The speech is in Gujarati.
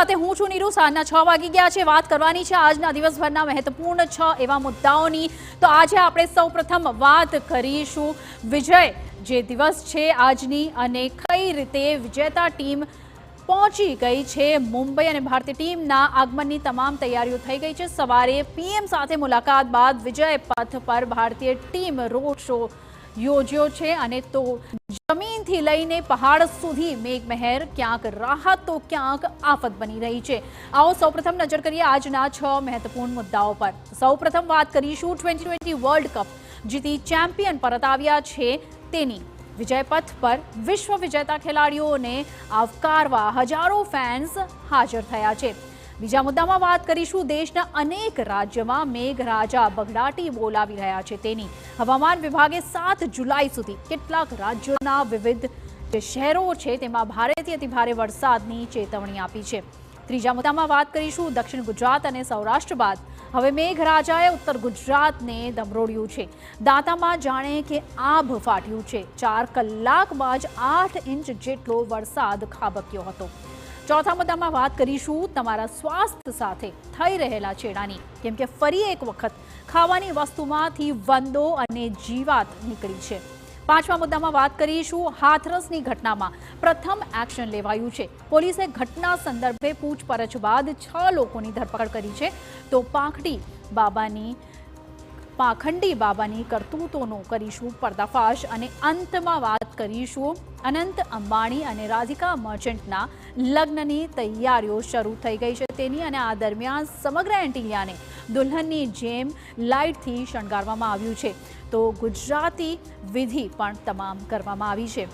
સાથે હું છું નીરુ। સાંજના 6 વાગી ગયા છે। વાત કરવાની છે આજના દિવસભરના મહત્વપૂર્ણ 6 એવા મુદ્દાઓની। તો આજે આપણે સૌપ્રથમ વાત કરીશું વિજય જે દિવસ છે આજની અને કઈ રીતે વિજેતા ટીમ પહોંચી ગઈ છે મુંબઈ અને ભારતીય ટીમના આગમનની તમામ તૈયારીઓ થઈ ગઈ છે। સવારે પીએમ સાથે મુલાકાત બાદ વિજય પથ પર ભારતીય ટીમ રોડ શો યોજ્યો છે અને તો જમીનથી લઈને પહાડ સુધી મેઘમહેર ક્યાંક રાહત તો ક્યાંક આફત બની રહી છે। આવો સૌપ્રથમ નજર કરીએ આજના 6 મહત્વપૂર્ણ મુદ્દાઓ પર। સૌપ્રથમ વાત કરીશું 2020 વર્લ્ડ કપ જીતી ચેમ્પિયન પરત આવ્યા છે તેની। વિજય પથ પર વિશ્વ વિજેતા ખેલાડીઓને આવકારવા હજારો ફેન્સ હાજર થયા છે। બીજા મુદ્દામાં વાત કરીશું દેશના અનેક રાજ્યમાં મેઘરાજા બગડાટી બોલાવી રહ્યા છે તેની। હવામાન વિભાગે 7 જુલાઈ સુધી કેટલાક રાજ્યોના વિવિધ જે શહેરો છે તેમાં ભારેથી અતિભારે વરસાદની ચેતવણી આપી છે। ત્રીજા મુદ્દામાં વાત કરીશું દક્ષિણ ગુજરાત અને સૌરાષ્ટ્ર બાદ હવે મેઘરાજાએ ઉત્તર ગુજરાતને ધમરોળ્યું છે। દાંતામાં જાણે કે આભ ફાટ્યું છે। 4 કલાકમાં જ 8 ઇંચ જેટલો વરસાદ ખાબક્યો હતો। ચોથા મુદ્દામાં વાત કરીશું તમારા સ્વાસ્થ્ય સાથે થઈ રહેલા છેડાની, કેમ કે ફરી એક વખત ખાવાની વસ્તુમાંથી વંદો અને જીવાત નીકળી છે। પાંચમા મુદ્દામાં વાત કરીશું હાથરસની ઘટનામાં પ્રથમ એક્શન લેવાયું છે। પોલીસે ઘટના સંદર્ભે પૂછપરછ બાદ 6 લોકોની ધરપકડ કરી છે। તો પાખંડી બાબાની કરતૂતોનો કરીશું પર્દાફાશ અને અંતમાં વાત કરીશું અનંત અંબાણી અને રાધિકા મર્ચન્ટના લગ્નની તૈયારીઓ શરૂ થઈ ગઈ છે તેની। અને આ દરમિયાન સમગ્ર એન્ટિલિયાને દુલ્હનની જેમ લાઇટથી શણગારવામાં આવ્યું છે। તો ગુજરાતી વિધિ પણ તમામ કરવામાં આવી છે।